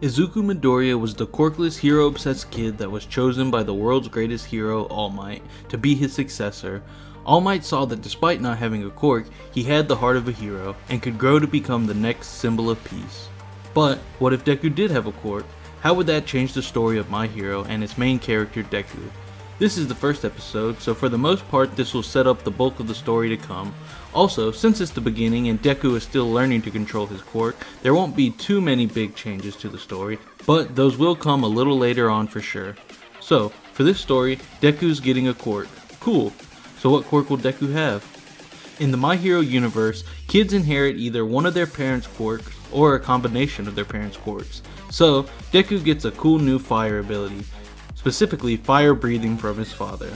Izuku Midoriya was the quirkless, hero-obsessed kid that was chosen by the world's greatest hero, All Might, to be his successor. All Might saw that despite not having a quirk, he had the heart of a hero, and could grow to become the next symbol of peace. But, what if Deku did have a quirk? How would that change the story of My Hero and its main character, Deku? This is the first episode, so for the most part this will set up the bulk of the story to come. Also, since it's the beginning and Deku is still learning to control his quirk, there won't be too many big changes to the story, but those will come a little later on for sure. So, for this story, Deku's getting a quirk. Cool. So what quirk will Deku have? In the My Hero universe, kids inherit either one of their parents' quirks or a combination of their parents' quirks. So, Deku gets a cool new fire ability, specifically fire breathing from his father.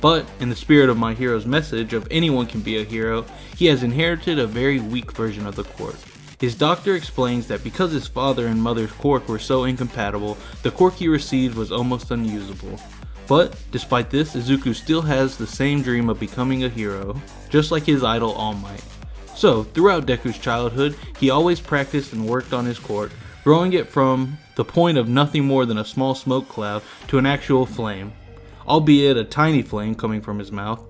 But, in the spirit of My Hero's message of anyone can be a hero, he has inherited a very weak version of the quirk. His doctor explains that because his father and mother's quirk were so incompatible, the quirk he received was almost unusable. But, despite this, Izuku still has the same dream of becoming a hero, just like his idol All Might. So, throughout Deku's childhood, he always practiced and worked on his quirk, growing it from the point of nothing more than a small smoke cloud to an actual flame, albeit a tiny flame coming from his mouth.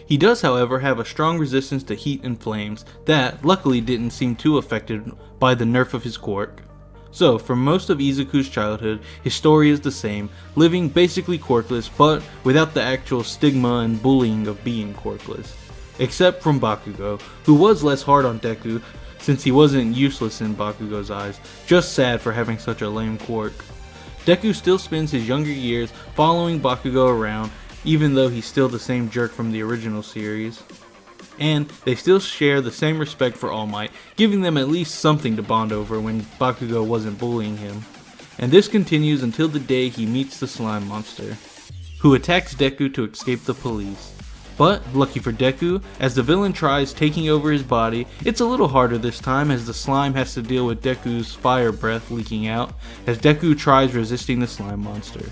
He does, however, have a strong resistance to heat and flames that, luckily, didn't seem too affected by the nerf of his quirk. So, for most of Izuku's childhood, his story is the same, living basically quirkless, but without the actual stigma and bullying of being quirkless. Except from Bakugo, who was less hard on Deku, since he wasn't useless in Bakugo's eyes, just sad for having such a lame quirk. Deku still spends his younger years following Bakugo around, even though he's still the same jerk from the original series. And they still share the same respect for All Might, giving them at least something to bond over when Bakugo wasn't bullying him. And this continues until the day he meets the slime monster, who attacks Deku to escape the police. But, lucky for Deku, as the villain tries taking over his body, it's a little harder this time as the slime has to deal with Deku's fire breath leaking out, as Deku tries resisting the slime monster.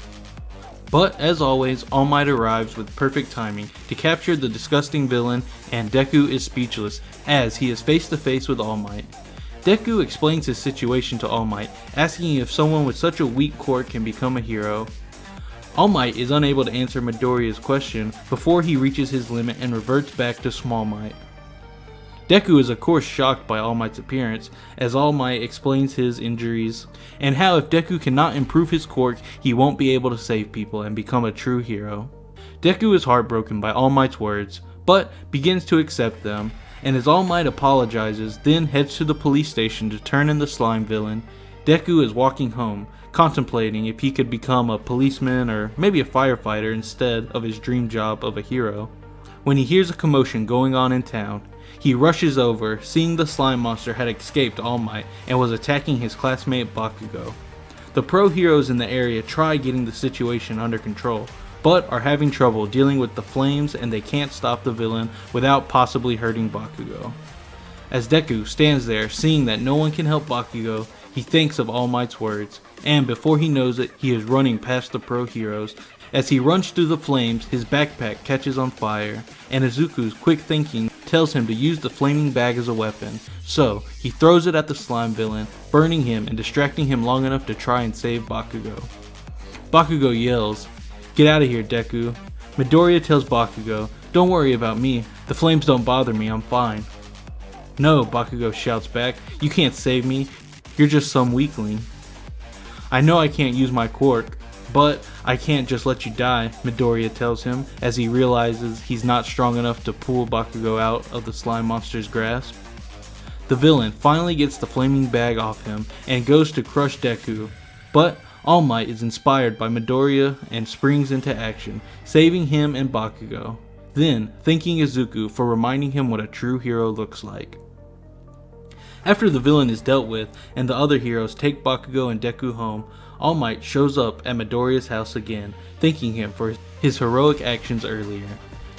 But, as always, All Might arrives with perfect timing to capture the disgusting villain, and Deku is speechless, as he is face to face with All Might. Deku explains his situation to All Might, asking if someone with such a weak quirk can become a hero. All Might is unable to answer Midoriya's question before he reaches his limit and reverts back to Small Might. Deku is of course shocked by All Might's appearance, as All Might explains his injuries, and how if Deku cannot improve his quirk, he won't be able to save people and become a true hero. Deku is heartbroken by All Might's words, but begins to accept them, and as All Might apologizes, then heads to the police station to turn in the slime villain. Deku is walking home, contemplating if he could become a policeman or maybe a firefighter instead of his dream job of a hero, when he hears a commotion going on in town. He rushes over, seeing the slime monster had escaped All Might and was attacking his classmate Bakugo. The pro heroes in the area try getting the situation under control, but are having trouble dealing with the flames, and they can't stop the villain without possibly hurting Bakugo. As Deku stands there seeing that no one can help Bakugo, he thinks of All Might's words, and before he knows it, he is running past the pro heroes. As he runs through the flames, his backpack catches on fire, and Izuku's quick thinking tells him to use the flaming bag as a weapon, so he throws it at the slime villain, burning him and distracting him long enough to try and save Bakugo. Bakugo yells, "Get out of here, Deku." Midoriya tells Bakugo, "Don't worry about me, the flames don't bother me, I'm fine." "No," Bakugo shouts back, "you can't save me, you're just some weakling." "I know I can't use my quirk, but I can't just let you die," Midoriya tells him, as he realizes he's not strong enough to pull Bakugo out of the slime monster's grasp. The villain finally gets the flaming bag off him and goes to crush Deku, but All Might is inspired by Midoriya and springs into action, saving him and Bakugo, then thanking Izuku for reminding him what a true hero looks like. After the villain is dealt with and the other heroes take Bakugo and Deku home, All Might shows up at Midoriya's house again, thanking him for his heroic actions earlier.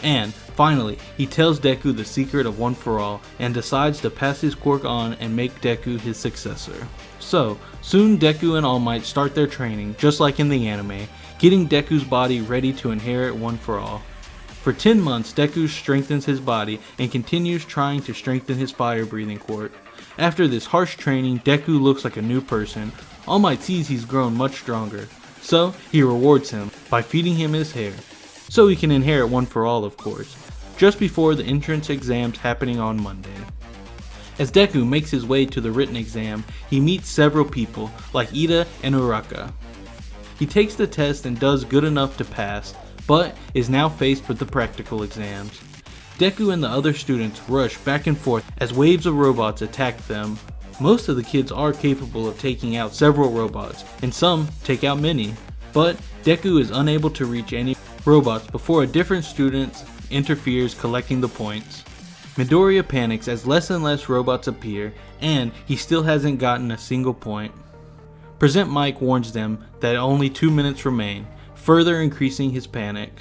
And, finally, he tells Deku the secret of One For All and decides to pass his quirk on and make Deku his successor. So, soon Deku and All Might start their training, just like in the anime, getting Deku's body ready to inherit One For All. For 10 months, Deku strengthens his body and continues trying to strengthen his fire-breathing quirk. After this harsh training, Deku looks like a new person, All Might sees he's grown much stronger, so he rewards him by feeding him his hair, so he can inherit one for all, of course, just before the entrance exams happening on Monday. As Deku makes his way to the written exam, he meets several people like Ida and Uraraka. He takes the test and does good enough to pass, but is now faced with the practical exams. Deku and the other students rush back and forth as waves of robots attack them. Most of the kids are capable of taking out several robots, and some take out many, but Deku is unable to reach any robots before a different student interferes, collecting the points. Midoriya panics as less and less robots appear, and he still hasn't gotten a single point. Present Mike warns them that only 2 minutes remain, further increasing his panic.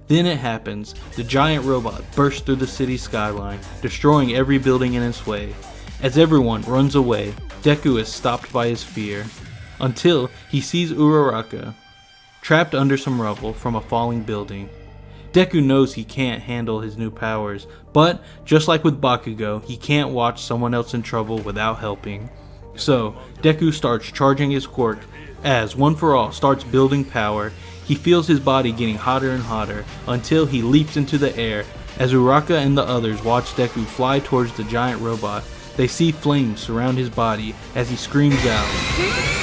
Then it happens. The giant robot bursts through the city skyline, destroying every building in its way. As everyone runs away, Deku is stopped by his fear, until he sees Uraraka trapped under some rubble from a falling building. Deku knows he can't handle his new powers, but just like with Bakugo, he can't watch someone else in trouble without helping. So, Deku starts charging his quirk. As One For All starts building power, he feels his body getting hotter and hotter until he leaps into the air. As Uraraka and the others watch Deku fly towards the giant robot, they see flames surround his body as he screams out.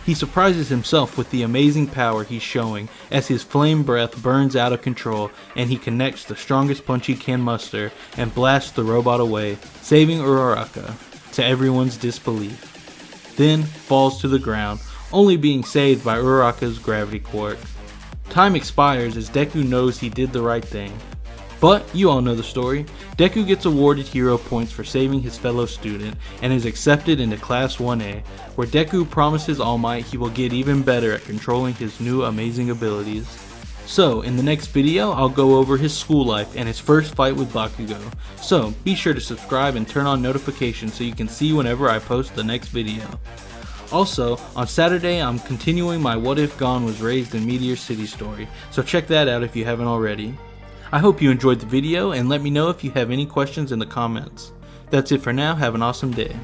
He surprises himself with the amazing power he's showing as his flame breath burns out of control, and he connects the strongest punch he can muster and blasts the robot away, saving Uraraka to everyone's disbelief. Then falls to the ground, only being saved by Uraraka's gravity quirk. Time expires as Deku knows he did the right thing. But you all know the story. Deku gets awarded hero points for saving his fellow student and is accepted into Class 1A, where Deku promises All Might he will get even better at controlling his new amazing abilities. So, in the next video, I'll go over his school life and his first fight with Bakugo. So, be sure to subscribe and turn on notifications so you can see whenever I post the next video. Also, on Saturday, I'm continuing my What If Gon Was Raised in Meteor City story, so check that out if you haven't already. I hope you enjoyed the video, and let me know if you have any questions in the comments. That's it for now. Have an awesome day.